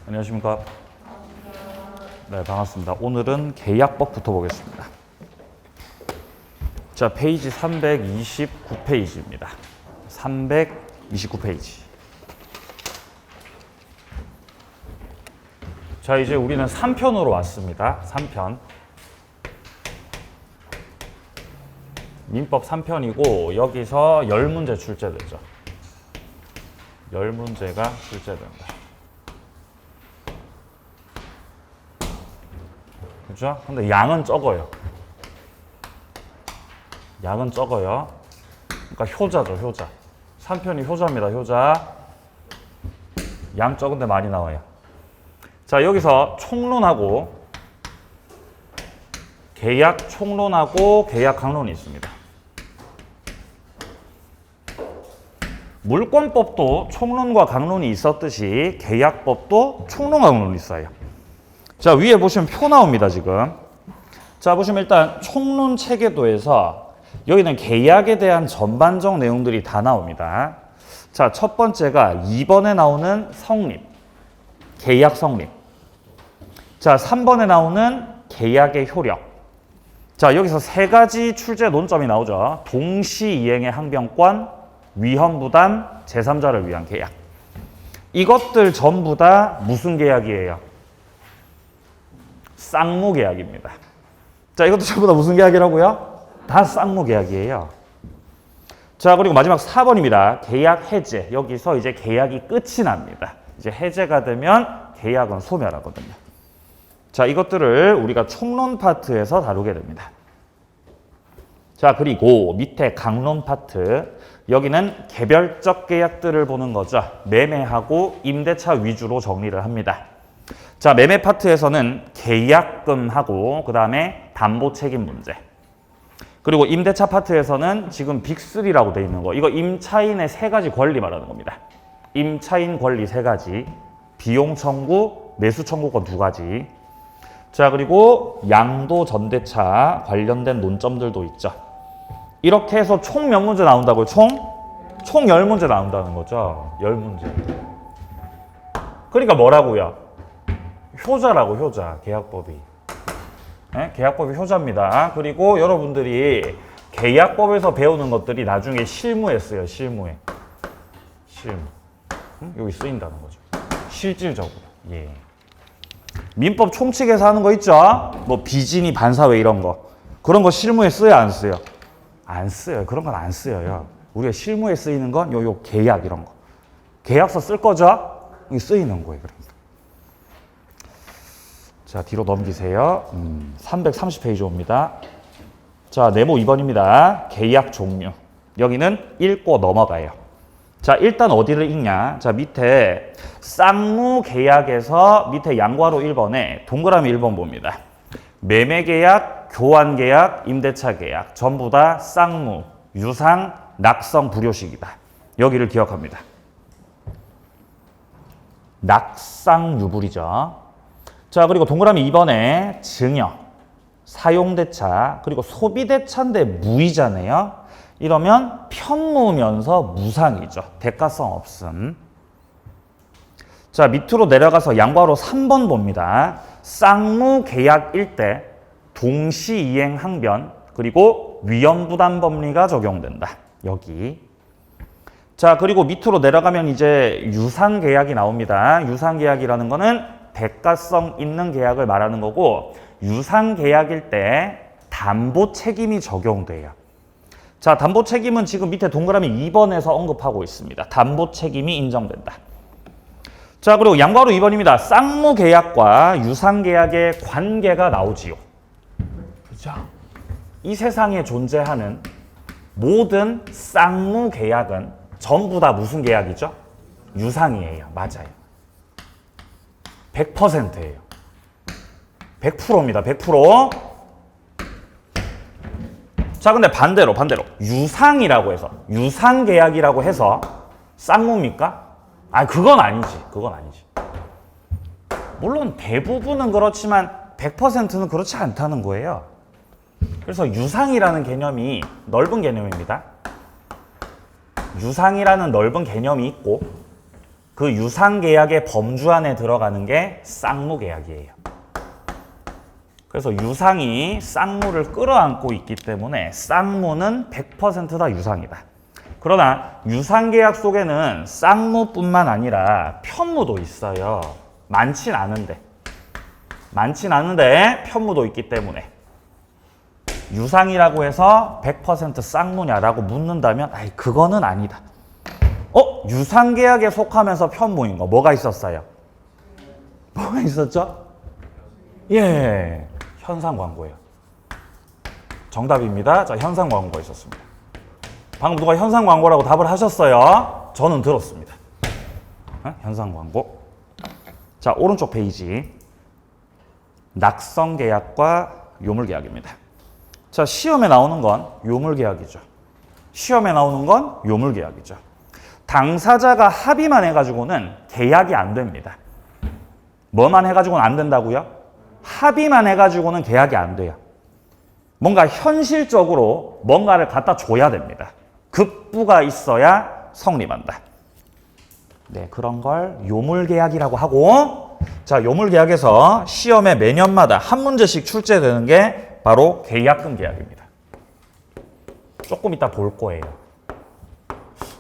안녕하십니까. 네, 반갑습니다. 오늘은 계약법부터 보겠습니다. 자, 페이지 329페이지입니다. 329페이지. 자, 이제 우리는 3편으로 왔습니다. 3편. 민법 3편이고 여기서 10문제 출제되죠. 10문제가 출제된다. 그죠? 근데 양은 적어요. 양은 적어요. 그러니까 효자죠, 효자. 3편이 효자입니다, 효자. 양 적은데 많이 나와요. 자, 여기서 총론하고 계약 총론하고 계약 강론이 있습니다. 물권법도 총론과 강론이 있었듯이 계약법도 총론과 강론이 있어요. 자, 위에 보시면 표 나옵니다, 지금. 자, 보시면 일단 총론 체계도에서 여기는 계약에 대한 전반적 내용들이 다 나옵니다. 자, 첫 번째가 2번에 나오는 성립, 계약 성립. 자, 3번에 나오는 계약의 효력. 자, 여기서 세 가지 출제 논점이 나오죠. 동시이행의 항변권, 위헌부담, 제3자를 위한 계약. 이것들 전부 다 무슨 계약이에요? 쌍무계약입니다. 자, 이것도 전부 다 무슨 계약이라고요? 다 쌍무계약이에요. 자, 그리고 마지막 4번입니다. 계약 해제. 여기서 이제 계약이 끝이 납니다. 이제 해제가 되면 계약은 소멸하거든요. 자, 이것들을 우리가 총론 파트에서 다루게 됩니다. 자, 그리고 밑에 강론 파트. 여기는 개별적 계약들을 보는 거죠. 매매하고 임대차 위주로 정리를 합니다. 자, 매매 파트에서는 계약금하고 그 다음에 담보 책임 문제. 그리고 임대차 파트에서는 지금 빅3라고 되어 있는 거. 이거 임차인의 세 가지 권리 말하는 겁니다. 임차인 권리 세 가지. 비용 청구, 매수 청구권 두 가지. 자, 그리고 양도 전대차 관련된 논점들도 있죠. 이렇게 해서 총 몇 문제 나온다고요? 총 10문제 나온다는 거죠. 10문제. 그러니까 뭐라고요? 효자라고, 효자. 계약법이. 네? 계약법이 효자입니다. 그리고 여러분들이 계약법에서 배우는 것들이 나중에 실무에 쓰여요. 실무에. 실무. 여기 쓰인다는 거죠. 실질적으로. 예. 민법 총칙에서 하는 거 있죠? 뭐 비진이 반사회 이런 거. 그런 거 실무에 쓰여, 안 쓰여? 안 쓰여요. 그런 건 안 쓰여요. 우리가 실무에 쓰이는 건 요 계약 이런 거. 계약서 쓸 거죠? 여기 쓰이는 거예요. 그러니까. 자, 뒤로 넘기세요. 330페이지 옵니다. 자, 네모 2번입니다. 계약 종류. 여기는 읽고 넘어가요. 자, 일단 어디를 읽냐? 자, 밑에 쌍무 계약에서 밑에 양괄호 1번에 동그라미 1번 봅니다. 매매 계약, 교환 계약, 임대차 계약 전부 다 쌍무, 유상, 낙성, 불효식이다. 여기를 기억합니다. 낙상 유불이죠. 자, 그리고 동그라미 2번에 증여, 사용대차, 그리고 소비대차인데 무이자네요. 이러면 편무면서 무상이죠. 대가성 없음. 자, 밑으로 내려가서 양괄호 3번 봅니다. 쌍무 계약일 때 동시이행 항변 그리고 위헌부담법리가 적용된다. 여기. 자, 그리고 밑으로 내려가면 이제 유상계약이 나옵니다. 유상계약이라는 거는 대가성 있는 계약을 말하는 거고 유상계약일 때 담보 책임이 적용돼요. 자, 담보 책임은 지금 밑에 동그라미 2번에서 언급하고 있습니다. 담보 책임이 인정된다. 자, 그리고 양괄호 2번입니다. 쌍무 계약과 유상 계약의 관계가 나오지요. 그죠? 이 세상에 존재하는 모든 쌍무 계약은 전부 다 무슨 계약이죠? 유상이에요. 맞아요. 100%예요. 100%입니다. 100%. 자, 근데 반대로 유상이라고 해서 유상 계약이라고 해서 쌍무입니까? 아, 그건 아니지. 그건 아니지. 물론 대부분은 그렇지만 100%는 그렇지 않다는 거예요. 그래서 유상이라는 개념이 넓은 개념입니다. 유상이라는 넓은 개념이 있고 그 유상계약의 범주 안에 들어가는 게 쌍무계약이에요. 그래서 유상이 쌍무를 끌어안고 있기 때문에 쌍무는 100% 다 유상이다. 그러나 유상계약 속에는 쌍무뿐만 아니라 편무도 있어요. 많진 않은데 편무도 있기 때문에 유상이라고 해서 100% 쌍무냐라고 묻는다면 그거는 아니다. 유상계약에 속하면서 편무인 거 뭐가 있었어요? 뭐가 있었죠? 예, 현상광고예요. 정답입니다. 자, 현상광고가 있었습니다. 방금 누가 현상광고라고 답을 하셨어요? 저는 들었습니다. 현상광고. 자, 오른쪽 페이지. 낙성계약과 요물계약입니다. 자, 시험에 나오는 건 요물계약이죠. 당사자가 합의만 해가지고는 계약이 안 됩니다. 뭐만 해가지고는 안 된다고요? 합의만 해가지고는 계약이 안 돼요. 뭔가 현실적으로 뭔가를 갖다 줘야 됩니다. 급부가 있어야 성립한다. 네, 그런 걸 요물계약이라고 하고, 자, 요물계약에서 시험에 매년마다 한 문제씩 출제되는 게 바로 계약금 계약입니다. 조금 이따 볼 거예요.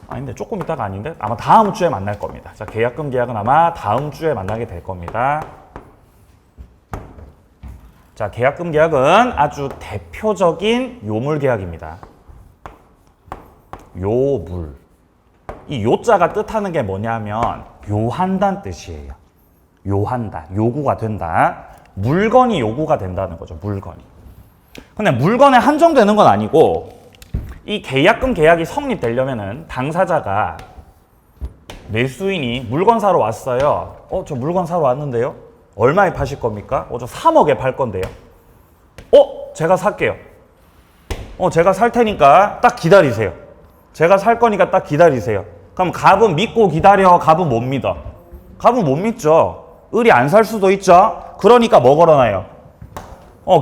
아닌데 조금 이따가 아닌데 아마 다음 주에 만날 겁니다. 자, 계약금 계약은 아마 다음 주에 만나게 될 겁니다. 자, 계약금 계약은 아주 대표적인 요물 계약입니다. 요물. 이 요자가 뜻하는 게 뭐냐면 요한다는 뜻이에요. 요한다. 요구가 된다. 물건이 요구가 된다는 거죠. 물건이. 근데 물건에 한정되는 건 아니고 이 계약금 계약이 성립되려면은 당사자가 매수인이 물건 사러 왔어요. 저 물건 사러 왔는데요. 얼마에 파실 겁니까? 저 3억에 팔 건데요. 제가 살게요. 제가 살 테니까 딱 기다리세요. 제가 살 거니까 딱 기다리세요. 그럼 갑은 믿고 기다려. 갑은 못 믿어. 갑은 못 믿죠. 을이 안 살 수도 있죠. 그러니까 뭐 걸어놔요?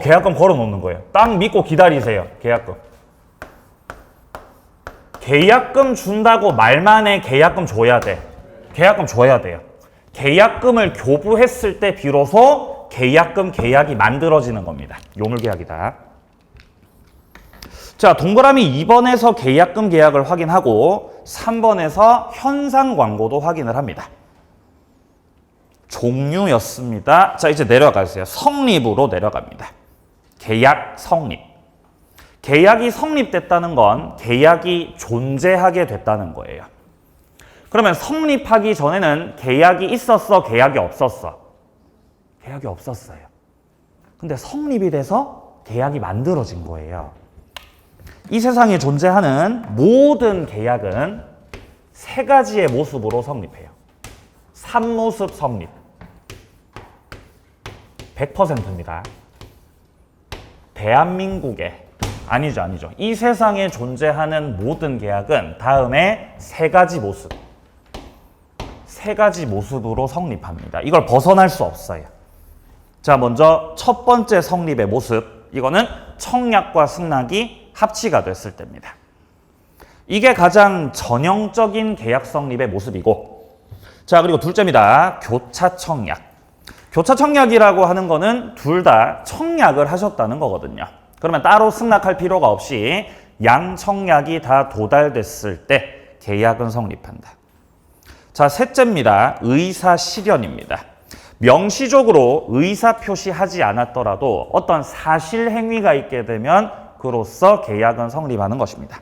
계약금 걸어 놓는 거예요. 딱 믿고 기다리세요. 계약금. 계약금 준다고 말만 해. 계약금 줘야 돼. 계약금 줘야 돼요. 계약금을 교부했을 때 비로소 계약금 계약이 만들어지는 겁니다. 요물계약이다. 자, 동그라미 2번에서 계약금 계약을 확인하고 3번에서 현상광고도 확인을 합니다. 종류였습니다. 자, 이제 내려가세요. 성립으로 내려갑니다. 계약 성립. 계약이 성립됐다는 건 계약이 존재하게 됐다는 거예요. 그러면 성립하기 전에는 계약이 있었어, 계약이 없었어? 계약이 없었어요. 근데 성립이 돼서 계약이 만들어진 거예요. 이 세상에 존재하는 모든 계약은 세 가지의 모습으로 성립해요. 3모습 성립. 100%입니다. 대한민국의 아니죠. 이 세상에 존재하는 모든 계약은 다음에 세 가지 모습으로 성립합니다. 이걸 벗어날 수 없어요. 자, 먼저 첫 번째 성립의 모습. 이거는 청약과 승낙이 합치가 됐을 때입니다. 이게 가장 전형적인 계약 성립의 모습이고, 자, 그리고 둘째입니다. 교차 청약. 교차 청약이라고 하는 거는 둘 다 청약을 하셨다는 거거든요. 그러면 따로 승낙할 필요가 없이 양 청약이 다 도달됐을 때 계약은 성립한다. 자, 셋째입니다. 의사 실현입니다. 명시적으로 의사 표시하지 않았더라도 어떤 사실 행위가 있게 되면 그로써 계약은 성립하는 것입니다.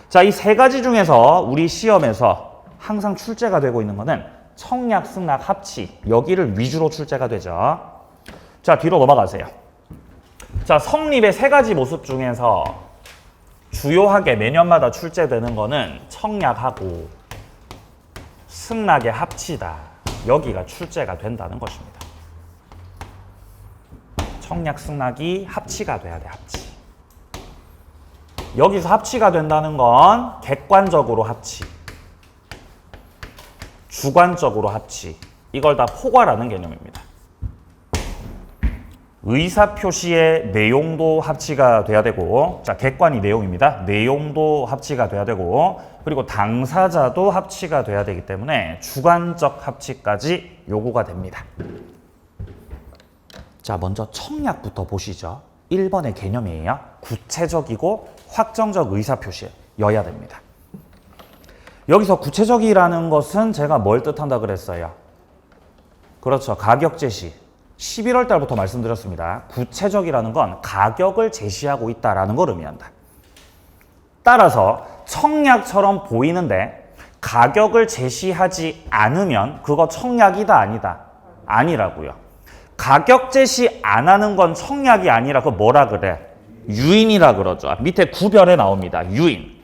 자, 이 세 가지 중에서 우리 시험에서 항상 출제가 되고 있는 것은 청약, 승낙, 합치, 여기를 위주로 출제가 되죠. 자, 뒤로 넘어가세요. 자, 성립의 세 가지 모습 중에서 주요하게 매년마다 출제되는 거는 청약하고 승낙의 합치다. 여기가 출제가 된다는 것입니다. 청약, 승낙이 합치가 돼야 돼, 합치. 여기서 합치가 된다는 건 객관적으로 합치, 주관적으로 합치, 이걸 다 포괄하는 개념입니다. 의사표시의 내용도 합치가 돼야 되고, 자, 객관이 내용입니다. 내용도 합치가 돼야 되고, 그리고 당사자도 합치가 돼야 되기 때문에 주관적 합치까지 요구가 됩니다. 자, 먼저 청약부터 보시죠. 1번의 개념이에요. 구체적이고 확정적 의사표시여야 됩니다. 여기서 구체적이라는 것은 제가 뭘 뜻한다 그랬어요? 그렇죠. 가격 제시. 11월 달부터 말씀드렸습니다. 구체적이라는 건 가격을 제시하고 있다라는 걸 의미한다. 따라서 청약처럼 보이는데 가격을 제시하지 않으면 그거 청약이다 아니다? 아니라고요. 가격 제시 안 하는 건 청약이 아니라 그거 뭐라 그래? 유인이라 그러죠. 밑에 구별에 나옵니다. 유인.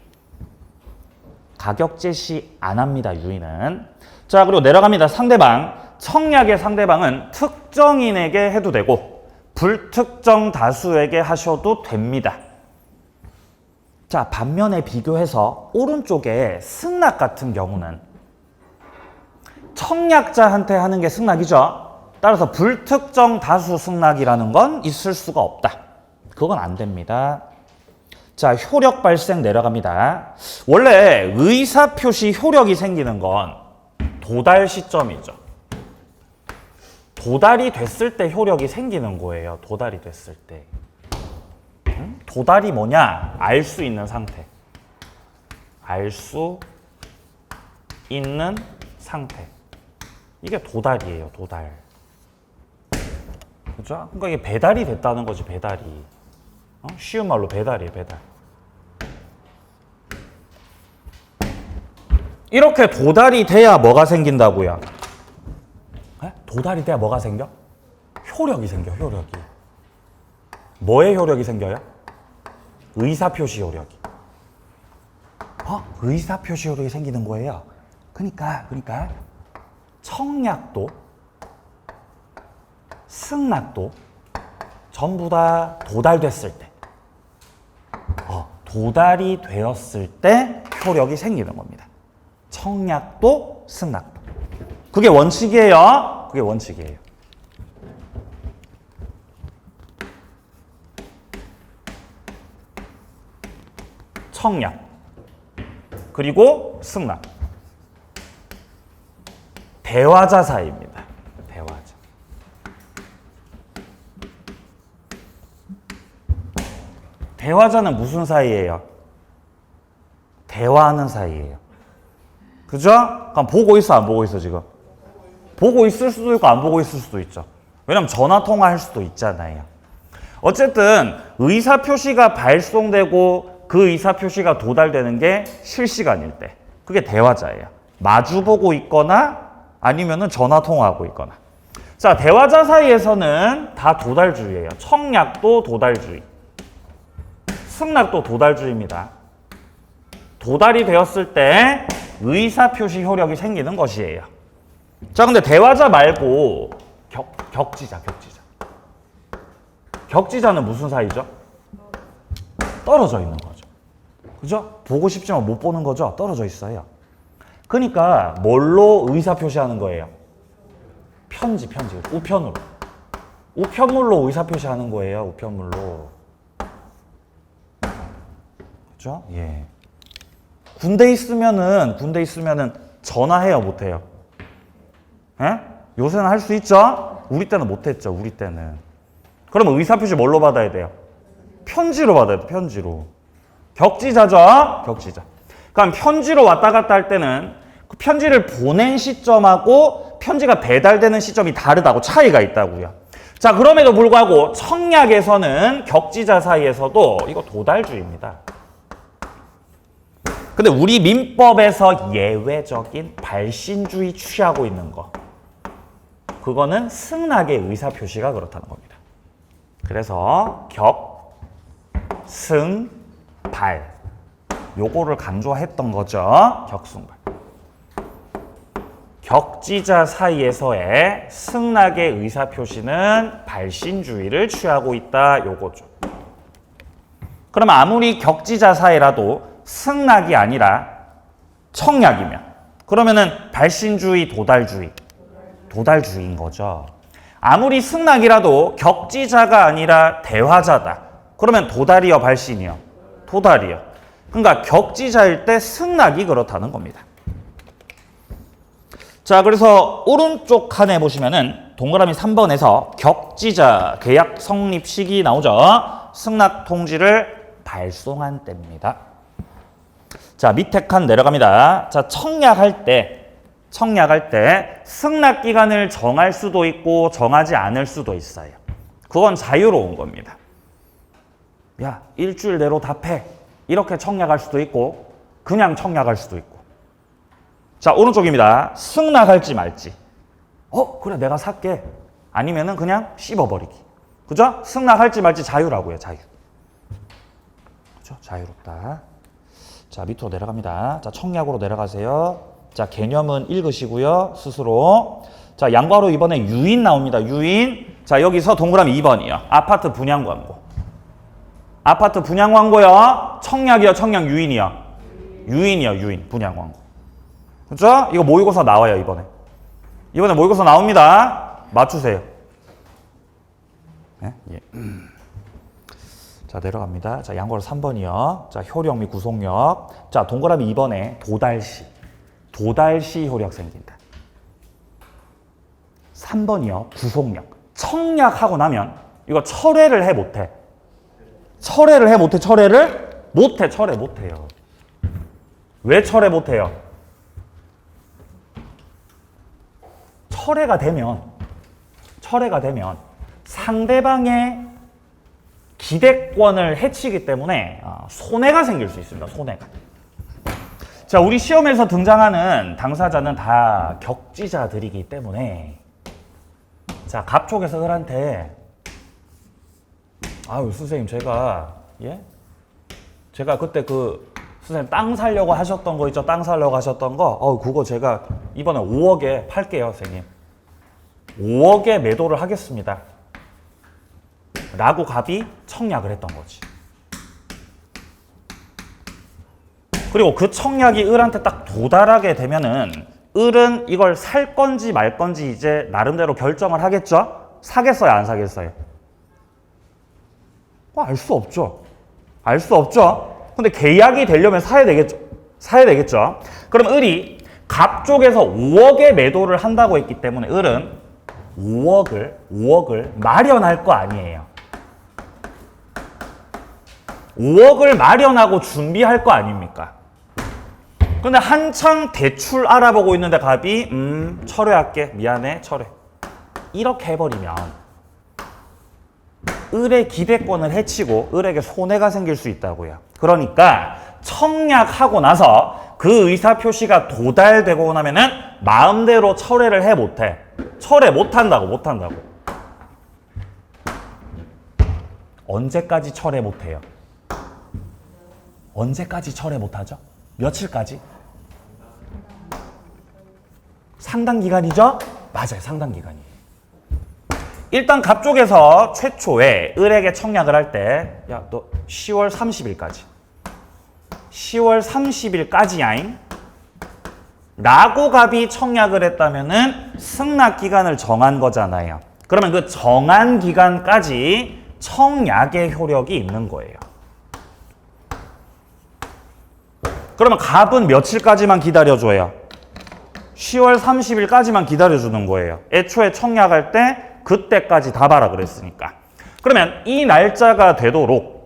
가격 제시 안 합니다. 유인은. 자, 그리고 내려갑니다. 상대방. 청약의 상대방은 특정인에게 해도 되고 불특정 다수에게 하셔도 됩니다. 자, 반면에 비교해서 오른쪽에 승낙 같은 경우는 청약자한테 하는 게 승낙이죠. 따라서 불특정 다수 승낙이라는 건 있을 수가 없다. 그건 안 됩니다. 자, 효력 발생 내려갑니다. 원래 의사표시 효력이 생기는 건 도달 시점이죠. 도달이 됐을 때 효력이 생기는 거예요. 도달이 됐을 때. 도달이 뭐냐? 알 수 있는 상태. 알 수 있는 상태. 이게 도달이에요. 도달. 그죠? 그러니까 이게 배달이 됐다는 거지. 배달이. 쉬운 말로 배달이에요. 배달. 이렇게 도달이 돼야 뭐가 생긴다고요? 도달이 돼야 뭐가 생겨? 효력이 생겨. 효력이. 뭐의 효력이 생겨요? 의사표시 효력이. 의사표시 효력이 생기는 거예요. 그러니까 청약도 승낙도 전부 다 도달됐을 때, 도달이 되었을 때 효력이 생기는 겁니다. 청약도 승낙도. 그게 원칙이에요. 그게 원칙이에요. 청약 그리고 승낙. 대화자 사이입니다. 대화자. 대화자는 무슨 사이예요? 대화하는 사이예요. 그죠? 그럼 보고 있어, 안 보고 있어, 지금? 보고 있을 수도 있고 안 보고 있을 수도 있죠. 왜냐면 전화 통화할 수도 있잖아요. 어쨌든 의사표시가 발송되고 그 의사표시가 도달되는 게 실시간일 때. 그게 대화자예요. 마주보고 있거나 아니면은 전화 통화하고 있거나. 자, 대화자 사이에서는 다 도달주의예요. 청약도 도달주의. 승낙도 도달주의입니다. 도달이 되었을 때 의사표시 효력이 생기는 것이에요. 자, 근데 대화자 말고 격지자. 격지자는 무슨 사이죠? 떨어져 있는 거죠. 그죠? 보고 싶지만 못 보는 거죠? 떨어져 있어요. 그러니까 뭘로 의사표시하는 거예요? 편지. 우편으로. 우편물로 의사표시하는 거예요. 우편물로. 그죠? 예. 군대 있으면은 전화해요, 못해요? 예? 요새는 할 수 있죠? 우리 때는 못했죠, 우리 때는. 그러면 의사표시 뭘로 받아야 돼요? 편지로 받아야 돼요, 편지로. 격지자죠? 격지자. 그럼 편지로 왔다 갔다 할 때는 그 편지를 보낸 시점하고 편지가 배달되는 시점이 다르다고, 차이가 있다고요. 자, 그럼에도 불구하고 청약에서는 격지자 사이에서도 이거 도달주의입니다. 근데 우리 민법에서 예외적인 발신주의 취하고 있는 거, 그거는 승낙의 의사표시가 그렇다는 겁니다. 그래서 격, 승, 발, 요거를 강조했던 거죠. 격승발. 격지자 사이에서의 승낙의 의사표시는 발신주의를 취하고 있다, 요거죠. 그럼 아무리 격지자 사이라도 승낙이 아니라 청약이면 그러면은 발신주의, 도달주의인 거죠. 아무리 승낙이라도 격지자가 아니라 대화자다. 그러면 도달이요, 발신이요? 도달이요. 그러니까 격지자일 때 승낙이 그렇다는 겁니다. 자, 그래서 오른쪽 칸에 보시면은 동그라미 3번에서 격지자 계약 성립 시기 나오죠. 승낙 통지를 발송한 때입니다. 자, 밑에 칸 내려갑니다. 자, 청약할 때 승낙 기간을 정할 수도 있고 정하지 않을 수도 있어요. 그건 자유로운 겁니다. 야, 일주일 내로 답해. 이렇게 청약할 수도 있고 그냥 청약할 수도 있고. 자, 오른쪽입니다. 승낙할지 말지. 그래, 내가 살게. 아니면은 그냥 씹어버리기. 그죠? 승낙할지 말지 자유라고요, 자유. 그죠? 자유롭다. 자, 밑으로 내려갑니다. 자, 청약으로 내려가세요. 자, 개념은 읽으시고요, 스스로. 자, 양괄호 이번에 유인 나옵니다, 유인. 자, 여기서 동그라미 2번이요. 아파트 분양 광고. 아파트 분양 광고요. 청약이요, 청약 유인이요? 유인이요, 유인. 분양 광고. 그죠? 이거 모의고사 나와요, 이번에. 이번에 모의고사 나옵니다. 맞추세요. 네? 예. 자, 내려갑니다. 자, 양괄호 3번이요. 자, 효력 및 구속력. 자, 동그라미 2번에 도달시. 도달시 효력 생긴다. 3번이요. 구속력. 청약하고 나면 이거 철회를 해 못해? 철회를 해 못해? 철회를? 못해. 철회 못해요. 왜 철회 못해요? 철회가 되면 상대방의 기대권을 해치기 때문에 손해가 생길 수 있습니다. 손해가. 자, 우리 시험에서 등장하는 당사자는 다 격지자들이기 때문에 자, 갑쪽에서 을한테 아유, 선생님 제가 그때 선생님 땅 사려고 하셨던 거 있죠? 땅 사려고 하셨던 거 그거 제가 이번에 5억에 팔게요, 선생님. 5억에 매도를 하겠습니다. 라고 갑이 청약을 했던 거지. 그리고 그 청약이 을한테 딱 도달하게 되면은 을은 이걸 살 건지 말 건지 이제 나름대로 결정을 하겠죠? 사겠어요, 안 사겠어요? 알 수 없죠. 알 수 없죠. 근데 계약이 되려면 사야 되겠죠. 사야 되겠죠. 그럼 을이 갑 쪽에서 5억에 매도를 한다고 했기 때문에 을은 5억을 마련할 거 아니에요. 5억을 마련하고 준비할 거 아닙니까? 근데 한창 대출 알아보고 있는데 갑이 철회할게. 미안해, 철회. 이렇게 해버리면 을의 기대권을 해치고 을에게 손해가 생길 수 있다고요. 그러니까 청약하고 나서 그 의사표시가 도달되고 나면은 마음대로 철회를 해 못해. 철회 못한다고. 언제까지 철회 못해요? 언제까지 철회 못하죠? 며칠까지? 상당 기간이죠? 맞아요, 상당 기간이에요. 일단 갑 쪽에서 최초에 을에게 청약을 할 때, 야, 너 10월 30일까지. 10월 30일까지야잉? 라고 갑이 청약을 했다면은 승낙 기간을 정한 거잖아요. 그러면 그 정한 기간까지 청약의 효력이 있는 거예요. 그러면 갑은 며칠까지만 기다려줘요? 10월 30일까지만 기다려주는 거예요. 애초에 청약할 때 그때까지 다 봐라 그랬으니까. 그러면 이 날짜가 되도록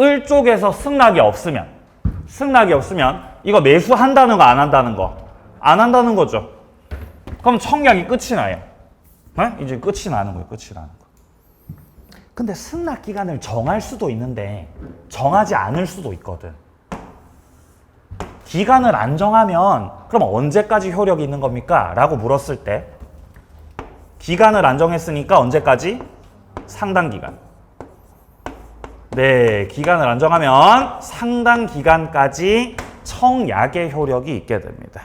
을 쪽에서 승낙이 없으면 이거 매수한다는 거 안 한다는 거? 안 한다는 거죠. 그럼 청약이 끝이 나요. 네? 이제 끝이 나는 거예요. 끝이 나는 거. 근데 승낙 기간을 정할 수도 있는데 정하지 않을 수도 있거든. 기간을 안 정하면 그럼 언제까지 효력이 있는 겁니까? 라고 물었을 때 기간을 안 정했으니까 언제까지? 상당 기간. 네, 기간을 안 정하면 상당 기간까지 청약의 효력이 있게 됩니다.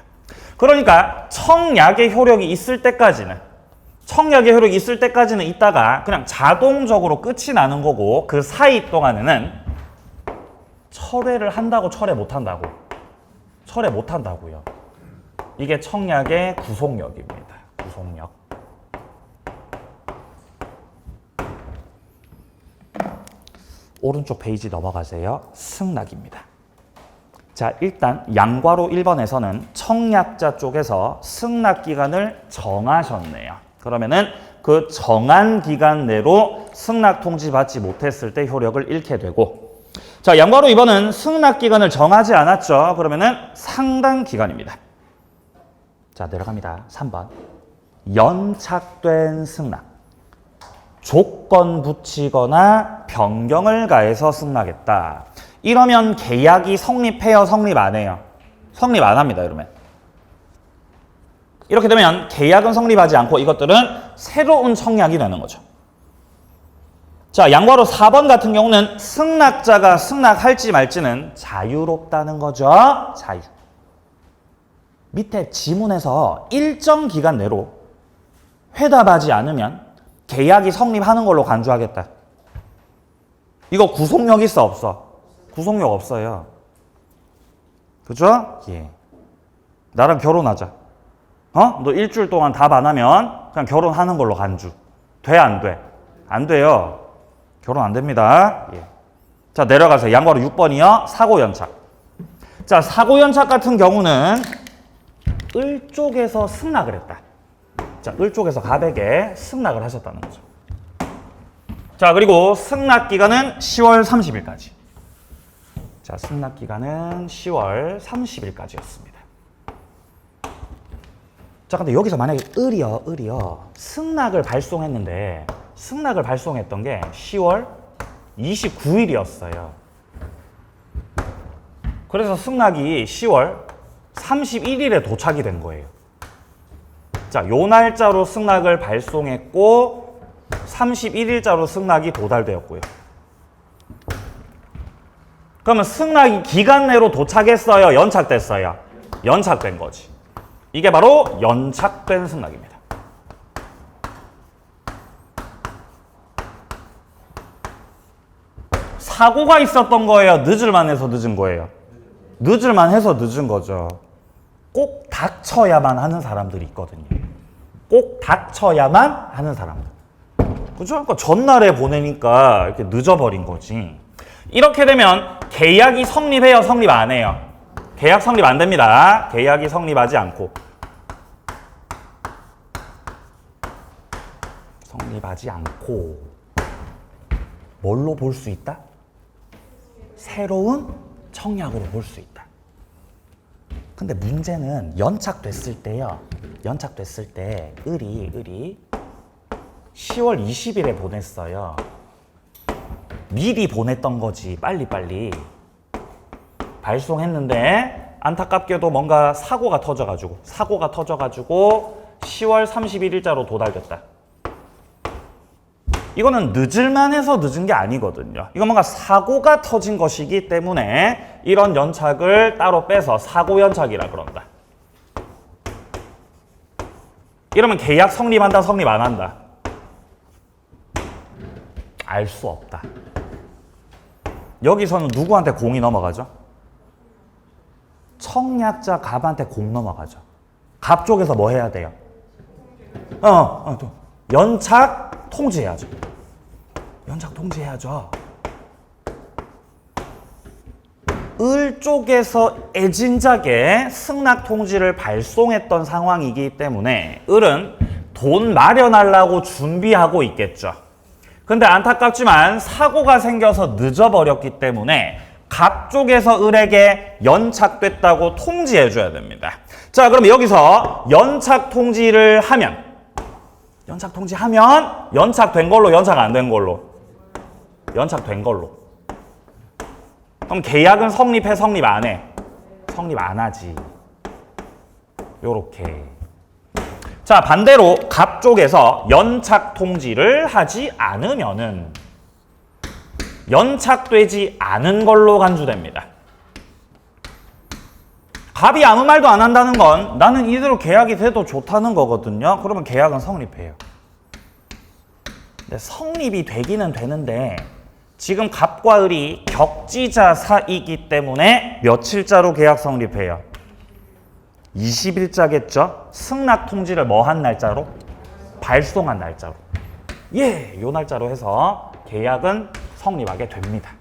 그러니까 청약의 효력이 있을 때까지는 있다가 그냥 자동적으로 끝이 나는 거고 그 사이 동안에는 철회를 한다고 철회 못한다고? 철회 못한다고요. 이게 청약의 구속력입니다. 구속력. 오른쪽 페이지 넘어가세요. 승낙입니다. 자, 일단 양괄호 1번에서는 청약자 쪽에서 승낙 기간을 정하셨네요. 그러면은 그 정한 기간 내로 승낙 통지 받지 못했을 때 효력을 잃게 되고, 자, 양괄호 2번은 승낙 기간을 정하지 않았죠. 그러면은 상당 기간입니다. 자, 내려갑니다. 3번. 연착된 승낙. 조건 붙이거나 변경을 가해서 승낙했다. 이러면 계약이 성립해요, 성립 안 해요? 성립 안 합니다, 이러면. 이렇게 되면 계약은 성립하지 않고 이것들은 새로운 청약이 되는 거죠. 자, 양괄호 4번 같은 경우는 승낙자가 승낙할지 말지는 자유롭다는 거죠. 자유. 밑에 지문에서 일정 기간 내로 회답하지 않으면 계약이 성립하는 걸로 간주하겠다. 이거 구속력 있어, 없어? 구속력 없어요. 그죠? 예. 나랑 결혼하자. 너 일주일 동안 답 안 하면 그냥 결혼하는 걸로 간주. 돼, 안 돼? 안 돼요. 결혼 안 됩니다. 예. 자, 내려가세요. 양괄호 6번이요. 사고 연착. 자, 사고 연착 같은 경우는 을 쪽에서 승낙을 했다. 자, 을 쪽에서 갑에게 승낙을 하셨다는 거죠. 자, 그리고 승낙 기간은 10월 30일까지. 자, 승낙 기간은 10월 30일까지였습니다. 자, 근데 여기서 만약에 을이요. 승낙을 발송했는데 승낙을 발송했던 게 10월 29일이었어요. 그래서 승낙이 10월 31일에 도착이 된 거예요. 자, 요 날짜로 승낙을 발송했고 31일자로 승낙이 도달되었고요. 그러면 승낙이 기간 내로 도착했어요, 연착됐어요? 연착된 거지. 이게 바로 연착된 승낙입니다. 사고가 있었던 거예요, 늦을만 해서 늦은 거예요? 늦을만 해서 늦은 거죠. 꼭 닥쳐야만 하는 사람들이 있거든요. 꼭 닥쳐야만 하는 사람들. 그죠? 그러니까 전날에 보내니까 이렇게 늦어버린 거지. 이렇게 되면 계약이 성립해요, 성립 안 해요? 계약 성립 안 됩니다. 계약이 성립하지 않고. 성립하지 않고. 뭘로 볼 수 있다? 새로운 청약으로 볼 수 있다. 근데 문제는 연착됐을 때요. 연착됐을 때 을이 10월 20일에 보냈어요. 미리 보냈던 거지, 빨리빨리. 발송했는데 안타깝게도 뭔가 사고가 터져가지고 10월 31일자로 도달됐다. 이거는 늦을만 해서 늦은 게 아니거든요. 이건 뭔가 사고가 터진 것이기 때문에 이런 연착을 따로 빼서 사고 연착이라 그런다. 이러면 계약 성립한다, 성립 안 한다? 알 수 없다. 여기서는 누구한테 공이 넘어가죠? 청약자 갑한테 공 넘어가죠. 갑 쪽에서 뭐 해야 돼요? 연착 통지해야죠. 연착 통지해야죠. 을 쪽에서 애진작에 승낙 통지를 발송했던 상황이기 때문에 을은 돈 마련하려고 준비하고 있겠죠. 근데 안타깝지만 사고가 생겨서 늦어버렸기 때문에 갑 쪽에서 을에게 연착됐다고 통지해줘야 됩니다. 자, 그럼 여기서 연착 통지를 하면 연착된 걸로, 연착 안 된 걸로? 연착된 걸로. 그럼 계약은 성립해, 성립 안 해? 성립 안 하지. 요렇게. 자, 반대로 갑 쪽에서 연착 통지를 하지 않으면은 연착되지 않은 걸로 간주됩니다. 갑이 아무 말도 안 한다는 건 나는 이대로 계약이 돼도 좋다는 거거든요. 그러면 계약은 성립해요. 근데 성립이 되기는 되는데 지금 갑과 을이 격지자 사이기 때문에 며칠자로 계약 성립해요? 20일자겠죠? 승낙 통지를 뭐 한 날짜로? 발송한 날짜로. 예, 요 날짜로 해서 계약은 성립하게 됩니다.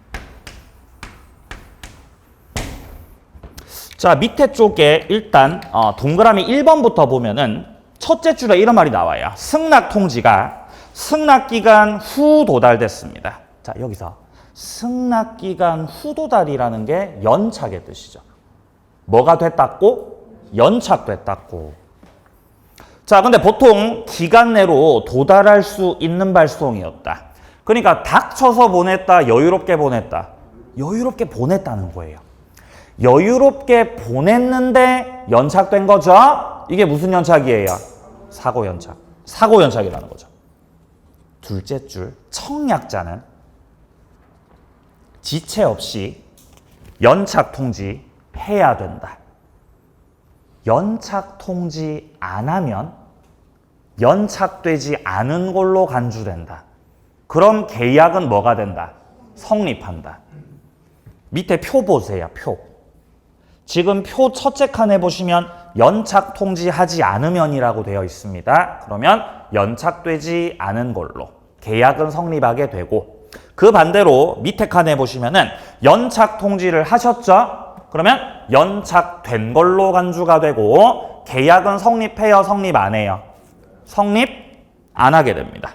자, 밑에 쪽에 일단 동그라미 1번부터 보면은 첫째 줄에 이런 말이 나와요. 승낙 통지가 승낙기간 후 도달됐습니다. 자, 여기서 승낙기간 후 도달이라는 게 연착의 뜻이죠. 뭐가 됐다고? 연착됐다고. 자, 근데 보통 기간 내로 도달할 수 있는 발송이었다. 그러니까 닥쳐서 보냈다, 여유롭게 보냈다. 여유롭게 보냈다는 거예요. 여유롭게 보냈는데 연착된 거죠? 이게 무슨 연착이에요? 사고 연착. 사고 연착이라는 거죠. 둘째 줄, 청약자는 지체 없이 연착 통지 해야 된다. 연착 통지 안 하면 연착되지 않은 걸로 간주된다. 그럼 계약은 뭐가 된다? 성립한다. 밑에 표 보세요, 표. 지금 표 첫째 칸에 보시면 연착 통지하지 않으면이라고 되어 있습니다. 그러면 연착되지 않은 걸로 계약은 성립하게 되고, 그 반대로 밑에 칸에 보시면은 연착 통지를 하셨죠? 그러면 연착된 걸로 간주가 되고 계약은 성립해요, 성립 안 해요? 성립 안 하게 됩니다.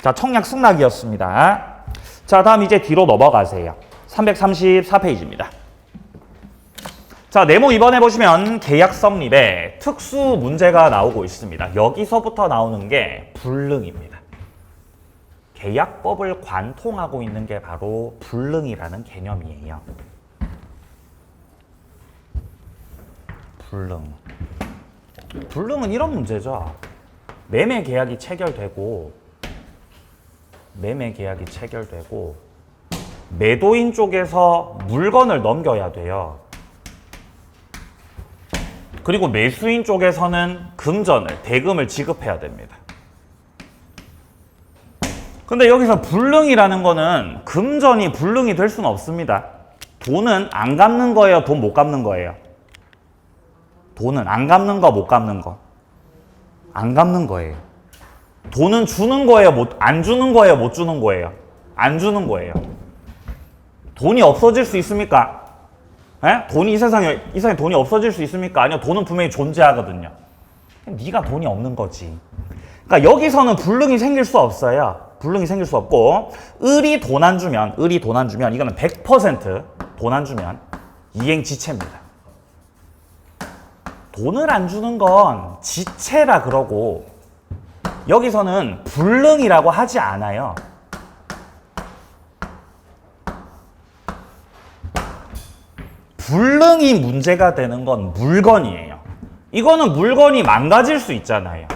자, 청약 승낙이었습니다. 자, 다음 이제 뒤로 넘어가세요. 334페이지입니다. 자, 네모 2번에 보시면 계약 성립에 특수 문제가 나오고 있습니다. 여기서부터 나오는 게 불능입니다. 계약법을 관통하고 있는 게 바로 불능이라는 개념이에요. 불능. 불능은 이런 문제죠. 매매 계약이 체결되고 매도인 쪽에서 물건을 넘겨야 돼요. 그리고 매수인 쪽에서는 금전을, 대금을 지급해야 됩니다. 근데 여기서 불능이라는 거는 금전이 불능이 될 수는 없습니다. 돈은 안 갚는 거예요, 돈 못 갚는 거예요? 돈은 안 갚는 거, 못 갚는 거? 안 갚는 거예요. 돈은 주는 거예요, 안 주는 거예요, 못 주는 거예요? 안 주는 거예요. 돈이 없어질 수 있습니까? 에? 돈이 이 세상에 돈이 없어질 수 있습니까? 아니요, 돈은 분명히 존재하거든요. 네가 돈이 없는 거지. 그러니까 여기서는 불능이 생길 수 없어요. 불능이 생길 수 없고, 을이 돈 안 주면 이거는 100% 돈 안 주면 이행지체입니다. 돈을 안 주는 건 지체라 그러고 여기서는 불능이라고 하지 않아요. 불능이 문제가 되는 건 물건이에요. 이거는 물건이 망가질 수 있잖아요.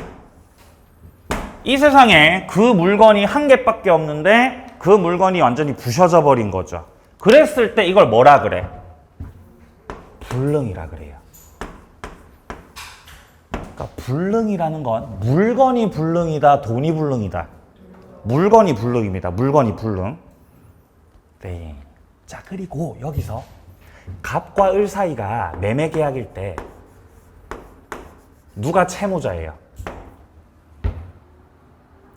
이 세상에 그 물건이 한 개밖에 없는데 그 물건이 완전히 부셔져 버린 거죠. 그랬을 때 이걸 뭐라 그래? 불능이라 그래요. 그러니까 불능이라는 건 물건이 불능이다, 돈이 불능이다. 물건이 불능입니다. 물건이 불능. 네. 자, 그리고 여기서 갑과 을 사이가 매매 계약일 때 누가 채무자예요?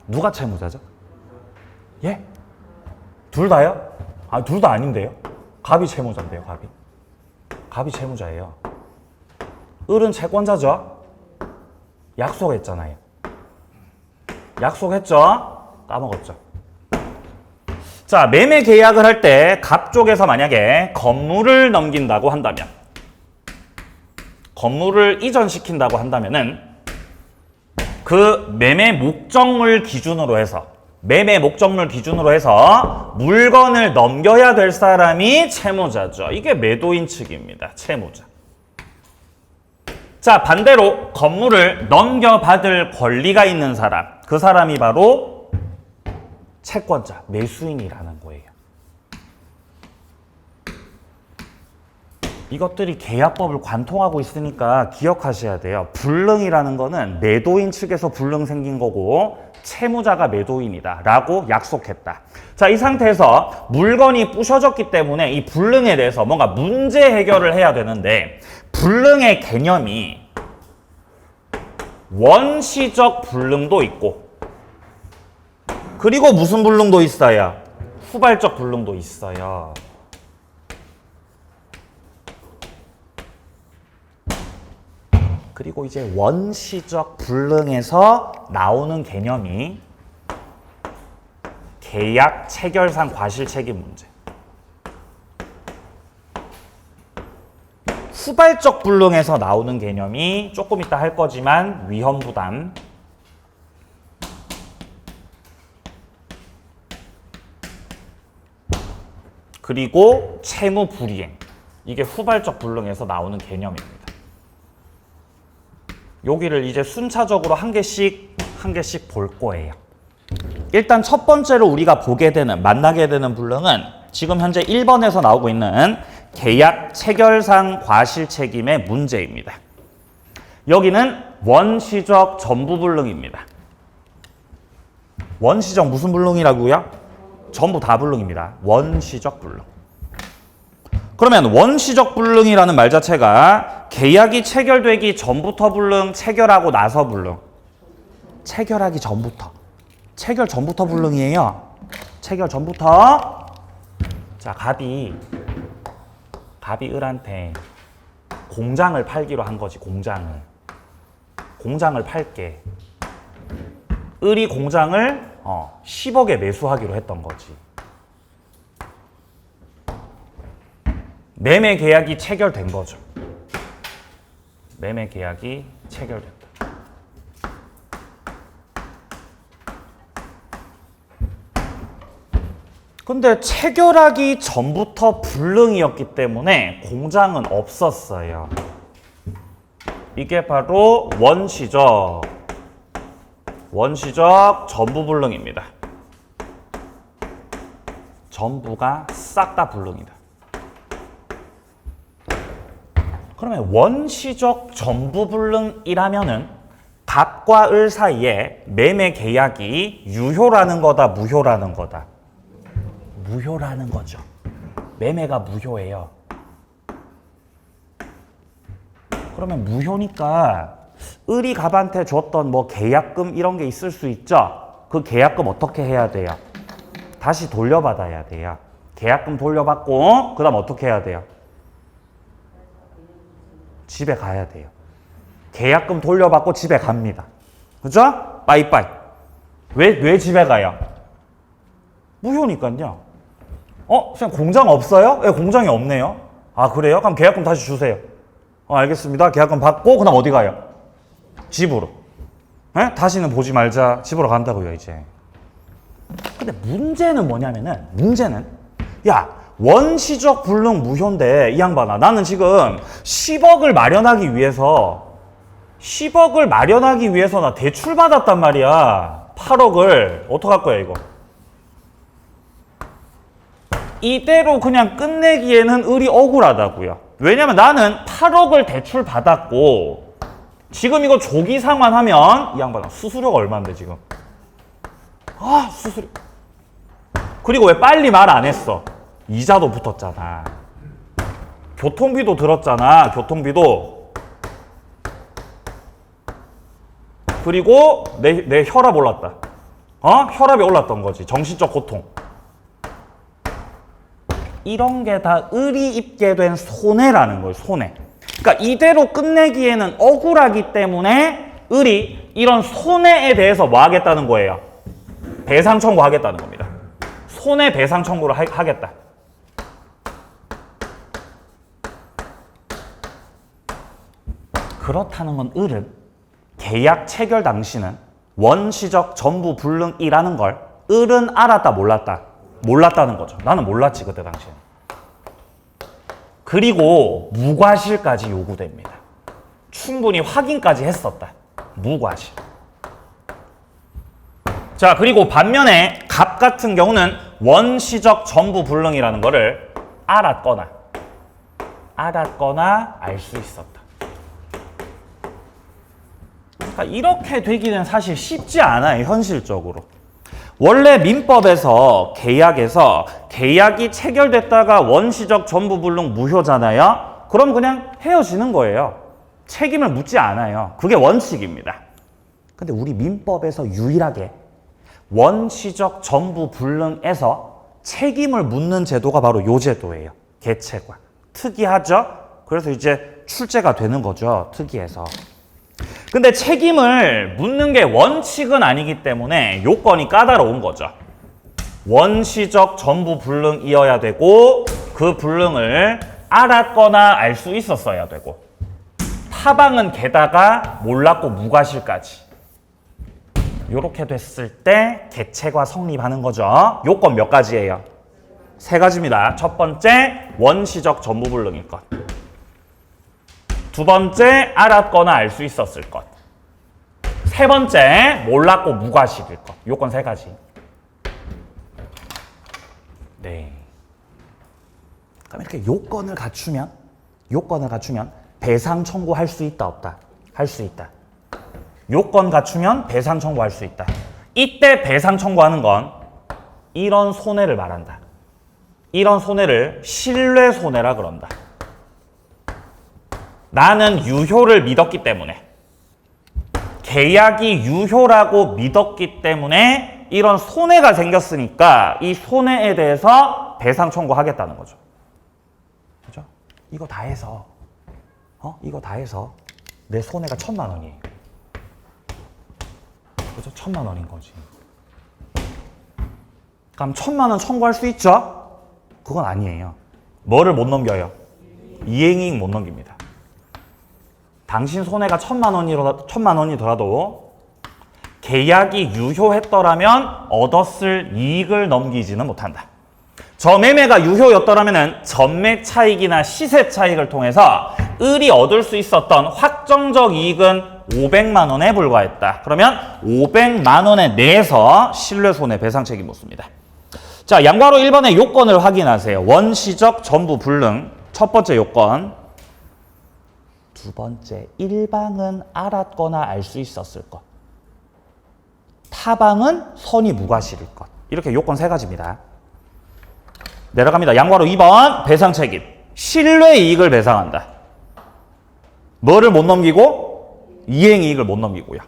누가 채무자죠? 예? 둘 다요? 아, 둘 다 아닌데요? 갑이 채무자인데요, 갑이. 갑이 채무자예요. 을은 채권자죠? 약속했잖아요. 약속했죠? 까먹었죠? 자, 매매 계약을 할 때 갑 쪽에서 만약에 건물을 넘긴다고 한다면, 건물을 이전시킨다고 한다면은 그 매매 목적물 기준으로 해서 물건을 넘겨야 될 사람이 채무자죠. 이게 매도인 측입니다. 채무자. 자, 반대로 건물을 넘겨받을 권리가 있는 사람, 그 사람이 바로 채권자, 매수인이라는 거예요. 이것들이 계약법을 관통하고 있으니까 기억하셔야 돼요. 불능이라는 거는 매도인 측에서 불능 생긴 거고 채무자가 매도인이다 라고 약속했다. 자, 이 상태에서 물건이 부셔졌기 때문에 이 불능에 대해서 뭔가 문제 해결을 해야 되는데, 불능의 개념이 원시적 불능도 있고, 그리고 무슨 불능도 있어요? 후발적 불능도 있어요. 그리고 이제 원시적 불능에서 나오는 개념이 계약 체결상 과실책임 문제. 후발적 불능에서 나오는 개념이 조금 이따 할 거지만 위험부담, 그리고 채무 불이행. 이게 후발적 불능에서 나오는 개념입니다. 여기를 이제 순차적으로 한 개씩 볼 거예요. 일단 첫 번째로 우리가 만나게 되는 불능은 지금 현재 1번에서 나오고 있는 계약 체결상 과실책임의 문제입니다. 여기는 원시적 전부 불능입니다. 원시적 무슨 불능이라고요? 전부 다 불능입니다. 원시적 불능. 그러면 원시적 불능이라는 말 자체가 계약이 체결되기 전부터 불능, 체결하고 나서 불능. 체결하기 전부터. 체결 전부터 불능이에요. 체결 전부터. 자, 갑이 을한테 공장을 팔기로 한 거지. 공장을 팔게. 을이 공장을 10억에 매수하기로 했던 거지. 매매 계약이 체결된 거죠. 매매 계약이 체결됐다. 근데 체결하기 전부터 불능이었기 때문에 공장은 없었어요. 이게 바로 원시적 전부 불능입니다. 전부가 싹 다 불능이다. 그러면 원시적 전부 불능이라면은 갑과 을 사이에 매매 계약이 유효라는 거다, 무효라는 거다? 무효라는 거죠. 매매가 무효예요. 그러면 무효니까 을이 갑한테 줬던 뭐 계약금 이런 게 있을 수 있죠. 그 계약금 어떻게 해야 돼요? 다시 돌려받아야 돼요. 계약금 돌려받고 그다음 어떻게 해야 돼요? 집에 가야 돼요. 계약금 돌려받고 집에 갑니다. 그죠? 빠이빠이. 왜 집에 가요? 무효니까요. 선생님 공장 없어요? 네, 공장이 없네요. 아, 그래요? 그럼 계약금 다시 주세요. 알겠습니다. 계약금 받고 그다음 어디 가요? 집으로. 네? 다시는 보지 말자. 집으로 간다고요, 이제. 근데 문제는 뭐냐면은, 야, 원시적 불능 무효인데, 이 양반아, 나는 지금 10억을 마련하기 위해서 나 대출 받았단 말이야. 8억을. 어떡할 거야, 이거? 이대로 그냥 끝내기에는 을이 억울하다고요. 왜냐면 나는 8억을 대출 받았고 지금 이거 조기 상환하면 이 양반아 수수료가 얼마인데 지금? 수수료. 그리고 왜 빨리 말 안 했어? 이자도 붙었잖아. 교통비도 들었잖아. 교통비도. 그리고 내 혈압 올랐다. 혈압이 올랐던 거지. 정신적 고통. 이런 게 다 을이 입게 된 손해라는 거예요. 손해. 그러니까 이대로 끝내기에는 억울하기 때문에 을이 이런 손해에 대해서 뭐 하겠다는 거예요? 배상 청구하겠다는 겁니다. 손해배상 청구를 하겠다. 그렇다는 건 을은 계약 체결 당시는 원시적 전부 불능이라는 걸 을은 알았다, 몰랐다? 몰랐다는 거죠. 나는 몰랐지, 그때 당시에. 그리고 무과실까지 요구됩니다. 충분히 확인까지 했었다. 무과실. 자, 그리고 반면에 갑 같은 경우는 원시적 전부 불능이라는 거를 알았거나 알 수 있었다. 그러니까 이렇게 되기는 사실 쉽지 않아요, 현실적으로. 원래 민법에서 계약에서 계약이 체결됐다가 원시적 전부 불능 무효잖아요. 그럼 그냥 헤어지는 거예요. 책임을 묻지 않아요. 그게 원칙입니다. 근데 우리 민법에서 유일하게 원시적 전부 불능에서 책임을 묻는 제도가 바로 요 제도예요. 개체과. 특이하죠? 그래서 이제 출제가 되는 거죠. 특이해서. 근데 책임을 묻는 게 원칙은 아니기 때문에 요건이 까다로운 거죠. 원시적 전부 불능이어야 되고 그 불능을 알았거나 알 수 있었어야 되고 타방은 게다가 몰랐고 무과실까지. 요렇게 됐을 때 개체가 성립하는 거죠. 요건 몇 가지예요? 3가지입니다. 첫 번째, 원시적 전부불능일 것. 두 번째, 알았거나 알 수 있었을 것. 세 번째, 몰랐고 무과실일 것. 요건 3가지. 네. 그럼 이렇게 요건을 갖추면 배상 청구할 수 있다, 없다? 할 수 있다. 요건 갖추면 배상 청구할 수 있다. 이때 배상 청구하는 건 이런 손해를 말한다. 이런 손해를 신뢰 손해라 그런다. 나는 유효를 믿었기 때문에 계약이 유효라고 믿었기 때문에 이런 손해가 생겼으니까 이 손해에 대해서 배상 청구하겠다는 거죠. 그죠? 이거 다 해서 내 손해가 1,000만 원이에요. 그죠? 1,000만 원인 거지. 그럼 1,000만 원 청구할 수 있죠? 그건 아니에요. 뭐를 못 넘겨요? 이행이익 못 넘깁니다. 당신 손해가 1,000만 원이더라도 계약이 유효했더라면 얻었을 이익을 넘기지는 못한다. 저 매매가 유효였더라면 전매 차익이나 시세 차익을 통해서 을이 얻을 수 있었던 확정적 이익은 500만 원에 불과했다. 그러면 500만 원에 내에서 신뢰 손해 배상 책임 묻습니다. 자, 양괄호 1번의 요건을 확인하세요. 원시적 전부 불능. 첫 번째 요건. 두 번째, 일방은 알았거나 알 수 있었을 것. 타방은 선의 무과실일 것. 이렇게 요건 3가지입니다. 내려갑니다. 양괄호 2번 배상 책임. 신뢰 이익을 배상한다. 뭐를 못 넘기고? 이행이익을 못 넘기고요.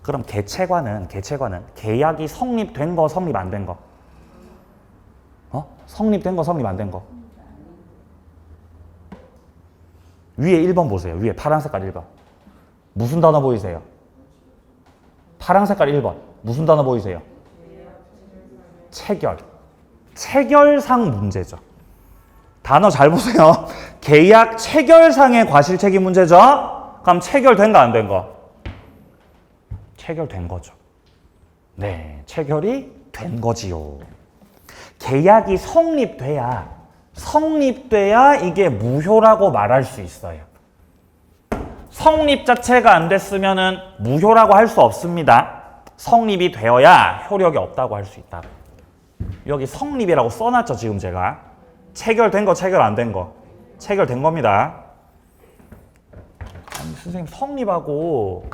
그럼 개체과는 계약이 성립된 거, 성립 안 된 거? 성립된 거, 성립 안 된 거? 위에 1번 보세요. 위에 파란 색깔 1번. 무슨 단어 보이세요? 파란 색깔 1번. 무슨 단어 보이세요? 체결. 체결상 문제죠. 단어 잘 보세요. 계약 체결상의 과실책임 문제죠? 그럼 체결된가 안 된 거? 체결된 거죠. 네, 체결이 된 거지요. 계약이 성립돼야 이게 무효라고 말할 수 있어요. 성립 자체가 안 됐으면은 무효라고 할 수 없습니다. 성립이 되어야 효력이 없다고 할 수 있다. 여기 성립이라고 써놨죠, 지금 제가. 체결된 거, 체결 안 된 거. 체결된 겁니다. 아니, 선생님, 성립하고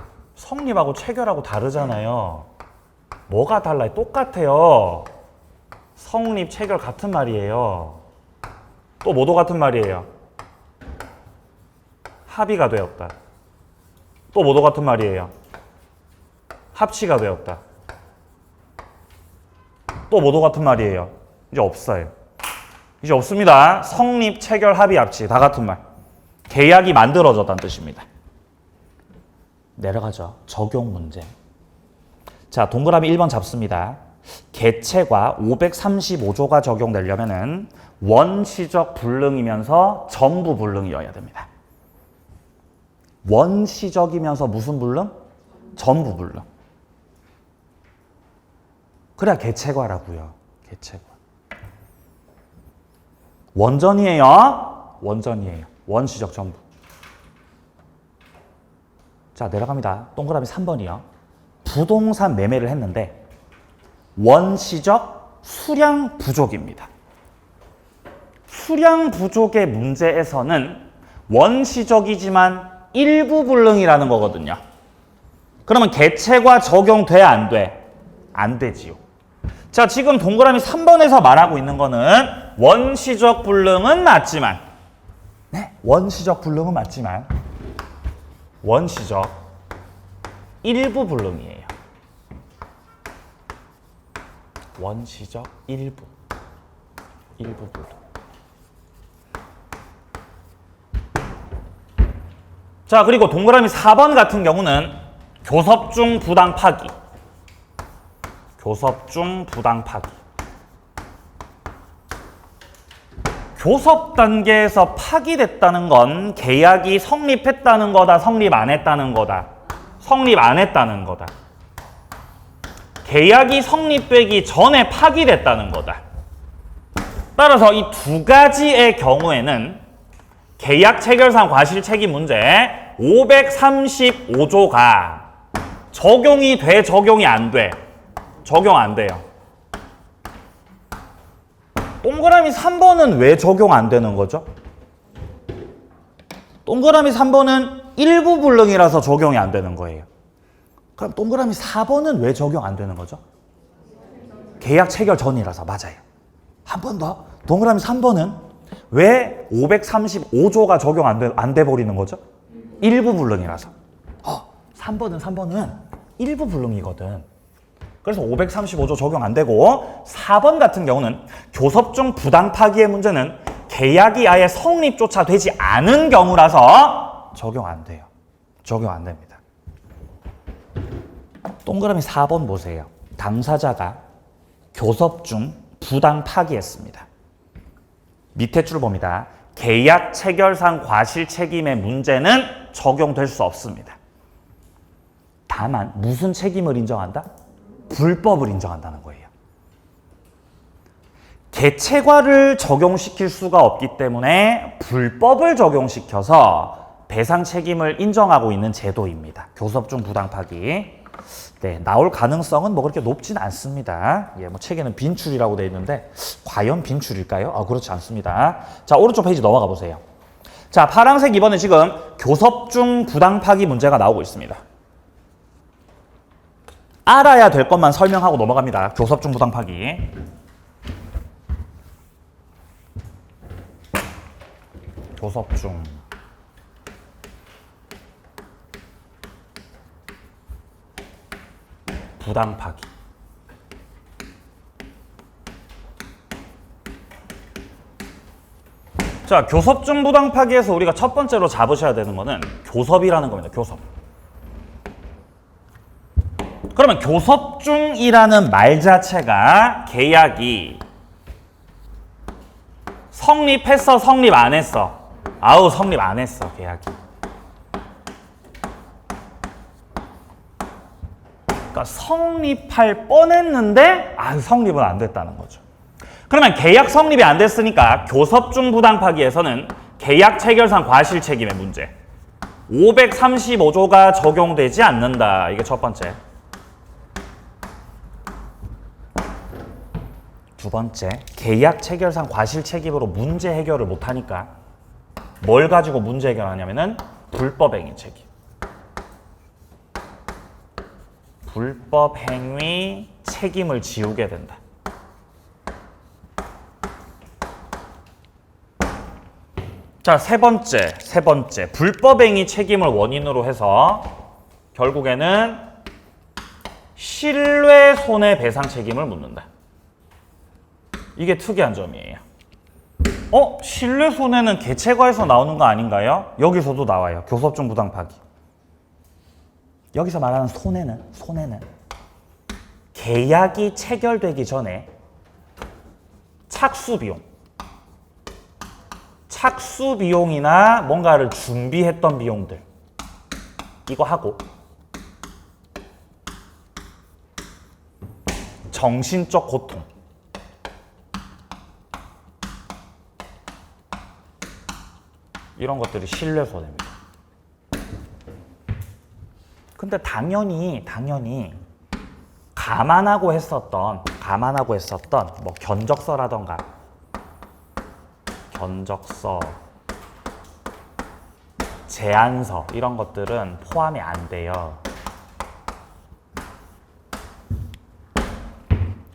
체결하고 다르잖아요. 뭐가 달라요? 똑같아요. 성립, 체결 같은 말이에요. 또 뭐도 같은 말이에요? 합의가 되었다. 또 뭐도 같은 말이에요? 합치가 되었다. 또 뭐도 같은 말이에요? 이제 없어요. 이제 없습니다. 성립, 체결, 합의, 합치 다 같은 말. 계약이 만들어졌다는 뜻입니다. 내려가죠. 적용 문제. 자, 동그라미 1번 잡습니다. 개체과 535조가 적용되려면은 원시적 불능이면서 전부 불능이어야 됩니다. 원시적이면서 무슨 불능? 전부 불능. 그래야 개체과라고요. 개체과. 원전이에요. 원전이에요. 원시적 전부. 자, 내려갑니다. 동그라미 3번이요. 부동산 매매를 했는데 원시적 수량 부족입니다. 수량 부족의 문제에서는 원시적이지만 일부 불능이라는 거거든요. 그러면 개체과 적용돼, 안 돼? 안 되지요. 자, 지금 동그라미 3번에서 말하고 있는 거는 원시적 불능은 맞지만, 네, 원시적 불능은 맞지만 원시적 일부 불능이에요. 원시적 일부 불능. 자, 그리고 동그라미 4번 같은 경우는 교섭 중 부당 파기. 교섭 중 부당 파기. 교섭 단계에서 파기됐다는 건 계약이 성립했다는 거다, 성립 안 했다는 거다. 성립 안 했다는 거다. 계약이 성립되기 전에 파기됐다는 거다. 따라서 이 두 가지의 경우에는 계약 체결상 과실책임 문제 535조가 적용이 돼, 적용이 안 돼? 적용 안 돼요. 동그라미 3번은 왜 적용 안 되는 거죠? 동그라미 3번은 일부 불능이라서 적용이 안 되는 거예요. 그럼 동그라미 4번은 왜 적용 안 되는 거죠? 계약 체결 전이라서. 맞아요. 한 번 더. 동그라미 3번은 왜 535조가 적용 안 돼 버리는 거죠? 일부 불능이라서. 3번은 일부 불능이거든. 그래서 535조 적용 안 되고, 4번 같은 경우는 교섭 중 부당 파기의 문제는 계약이 아예 성립조차 되지 않은 경우라서 적용 안 돼요. 적용 안 됩니다. 동그라미 4번 보세요. 당사자가 교섭 중 부당 파기했습니다. 밑에 줄 봅니다. 계약 체결상 과실 책임의 문제는 적용될 수 없습니다. 다만 무슨 책임을 인정한다? 불법을 인정한다는 거예요. 개체과를 적용시킬 수가 없기 때문에 불법을 적용시켜서 배상 책임을 인정하고 있는 제도입니다. 교섭 중 부당 파기. 네, 나올 가능성은 뭐 그렇게 높진 않습니다. 예, 뭐 책에는 빈출이라고 되어 있는데 과연 빈출일까요? 그렇지 않습니다. 자, 오른쪽 페이지 넘어가 보세요. 자, 파란색 이번에 지금 교섭 중 부당 파기 문제가 나오고 있습니다. 알아야 될 것만 설명하고 넘어갑니다. 교섭 중 부당 파기. 교섭 중 부당 파기. 자, 교섭 중 부당 파기에서 우리가 첫 번째로 잡으셔야 되는 거는 교섭이라는 겁니다. 교섭. 그러면 교섭 중이라는 말 자체가 계약이 성립했어, 성립 안 했어? 성립 안 했어, 계약이. 그러니까 성립할 뻔했는데 성립은 안 됐다는 거죠. 그러면 계약 성립이 안 됐으니까 교섭 중 부당 파기에서는 계약 체결상 과실 책임의 문제 535조가 적용되지 않는다. 이게 첫 번째. 두 번째, 계약 체결상 과실 책임으로 문제 해결을 못하니까 뭘 가지고 문제 해결하냐면은 불법 행위 책임. 불법 행위 책임을 지우게 된다. 자, 세 번째. 불법 행위 책임을 원인으로 해서 결국에는 신뢰 손해배상 책임을 묻는다. 이게 특이한 점이에요. 신뢰 손해는 개체과에서 나오는 거 아닌가요? 여기서도 나와요. 교섭 중 부당 파기. 여기서 말하는 손해는 계약이 체결되기 전에 착수 비용이나 뭔가를 준비했던 비용들 이거 하고 정신적 고통 이런 것들이 신뢰 손해입니다. 근데 당연히 감안하고 했었던 뭐 견적서라던가 제안서 이런 것들은 포함이 안 돼요.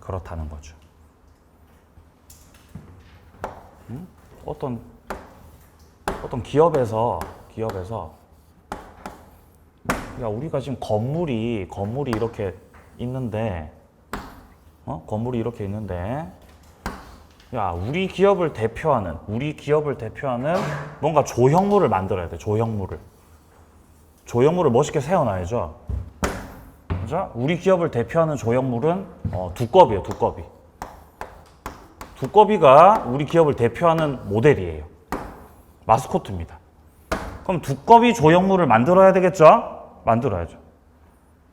그렇다는 거죠. 어떤 기업에서 야, 우리가 지금 건물이 이렇게 있는데 건물이 이렇게 있는데, 야, 우리 기업을 대표하는 뭔가 조형물을 만들어야 돼. 조형물을 멋있게 세워놔야죠. 그죠? 우리 기업을 대표하는 조형물은 두꺼비예요. 두꺼비가 우리 기업을 대표하는 모델이에요. 마스코트입니다. 그럼 두꺼비 조형물을 만들어야 되겠죠? 만들어야죠.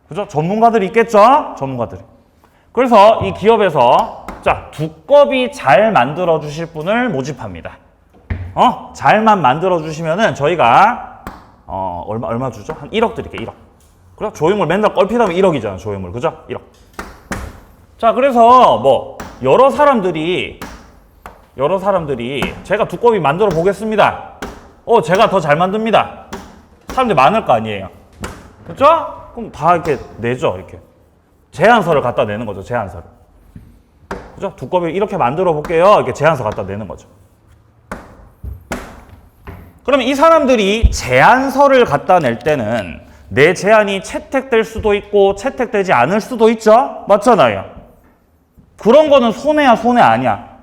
그죠? 전문가들이 있겠죠? 전문가들이. 그래서 이 기업에서 자, 두꺼비 잘 만들어 주실 분을 모집합니다. 잘만 만들어 주시면은 저희가 얼마 주죠? 한 1억 드릴게요. 1억. 그래? 조형물 맨날 껄핏하면 1억이잖아. 조형물. 그죠? 1억. 자, 그래서 뭐 여러 사람들이 제가 두꺼비 만들어 보겠습니다. 제가 더 잘 만듭니다. 사람들이 많을 거 아니에요. 그렇죠? 그럼 다 이렇게 내죠. 이렇게 제안서를 갖다 내는 거죠. 제안서를. 그죠? 두꺼비 이렇게 만들어 볼게요. 이렇게 제안서 갖다 내는 거죠. 그러면 이 사람들이 제안서를 갖다 낼 때는 내 제안이 채택될 수도 있고 채택되지 않을 수도 있죠? 맞잖아요. 그런 거는 손해야, 손해 아니야?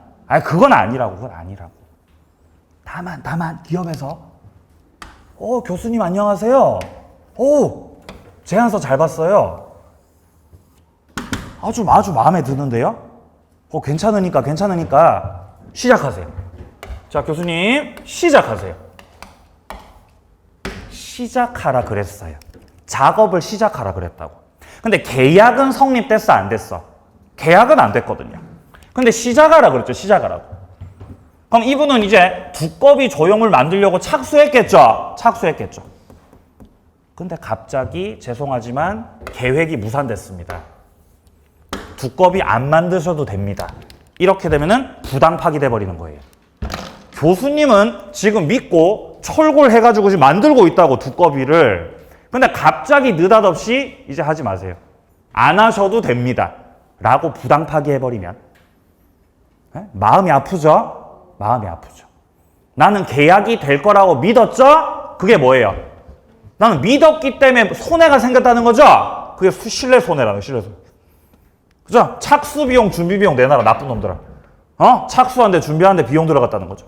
그건 아니라고. 다만 기업에서 교수님 안녕하세요. 제안서 잘 봤어요. 아주 마음에 드는데요? 괜찮으니까 시작하세요. 자, 교수님 시작하세요. 시작하라 그랬어요. 작업을 시작하라 그랬다고. 근데 계약은 성립됐어, 안 됐어? 계약은 안 됐거든요. 근데 시작하라 그랬죠. 시작하라고. 그럼 이분은 이제 두꺼비 조형물 만들려고 착수했겠죠. 근데 갑자기 죄송하지만 계획이 무산됐습니다. 두꺼비 안 만드셔도 됩니다. 이렇게 되면은 부당 파기돼 버리는 거예요. 교수님은 지금 믿고 철골해가지고 지금 만들고 있다고, 두꺼비를. 근데 갑자기 느닷없이 이제 하지 마세요. 안 하셔도 됩니다. 라고 부당 파기해버리면 마음이 아프죠? 나는 계약이 될 거라고 믿었죠? 그게 뭐예요? 나는 믿었기 때문에 손해가 생겼다는 거죠? 그게 신뢰 손해라는 거예요. 그죠? 착수비용, 준비비용 내놔라, 나쁜 놈들아. 착수하는데 준비하는데 비용 들어갔다는 거죠.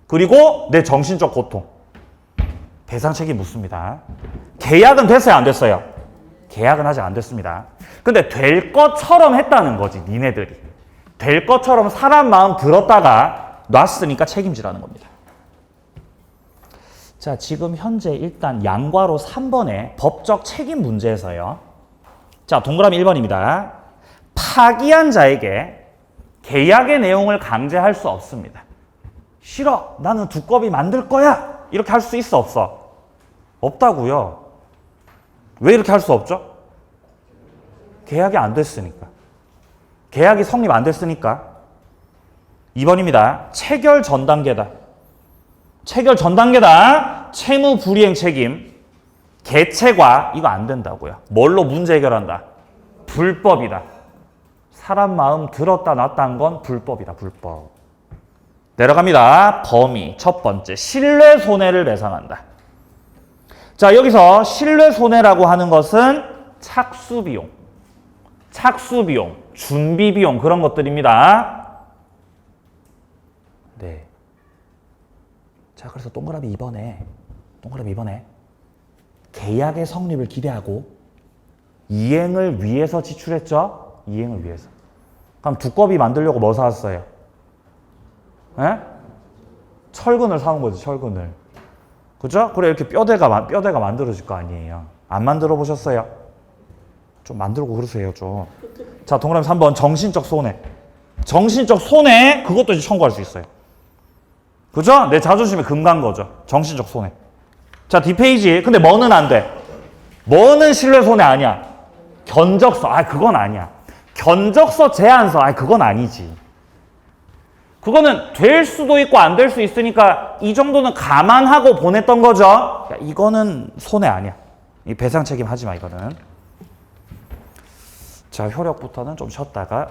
그리고 내 정신적 고통. 배상 책임 묻습니다. 계약은 됐어요, 안 됐어요? 계약은 아직 안 됐습니다. 근데 될 것처럼 했다는 거지, 니네들이. 될 것처럼 사람 마음 들었다가 놨으니까 책임지라는 겁니다. 자, 지금 현재 일단 양과로 3번의 법적 책임 문제에서요. 자, 동그라미 1번입니다. 파기한 자에게 계약의 내용을 강제할 수 없습니다. 싫어, 나는 두꺼비 만들 거야. 이렇게 할 수 있어, 없어? 없다고요. 왜 이렇게 할 수 없죠? 계약이 안 됐으니까. 계약이 성립 안 됐으니까. 2번입니다. 체결 전 단계다. 채무 불이행 책임. 개체과 이거 안 된다고요. 뭘로 문제 해결한다? 불법이다. 사람 마음 들었다 놨다 한 건 불법이다. 불법. 내려갑니다. 범위 첫 번째, 신뢰 손해를 배상한다. 자, 여기서 신뢰 손해라고 하는 것은 착수비용, 준비비용 그런 것들입니다. 네. 자, 그래서 동그라미 2번에 계약의 성립을 기대하고 이행을 위해서 지출했죠? 이행을 위해서. 그럼 두꺼비 만들려고 뭐 사왔어요? 철근을 사온 거지, 철근을. 그죠? 그래, 이렇게 뼈대가 만들어질 거 아니에요. 안 만들어 보셨어요? 좀 만들고 그러세요, 좀. 자, 동그라미 3번, 정신적 손해. 그것도 이제 청구할 수 있어요. 그죠? 내 자존심에 금 간 거죠. 정신적 손해. 자, 뒷페이지. 근데 뭐는 안 돼? 뭐는 신뢰 손해 아니야? 견적서. 그건 아니야. 견적서 제안서. 그건 아니지. 그거는 될 수도 있고 안 될 수 있으니까 이 정도는 감안하고 보냈던 거죠. 야, 이거는 손해 아니야. 이 배상 책임 하지 마, 이거는. 자, 효력부터는 좀 쉬었다가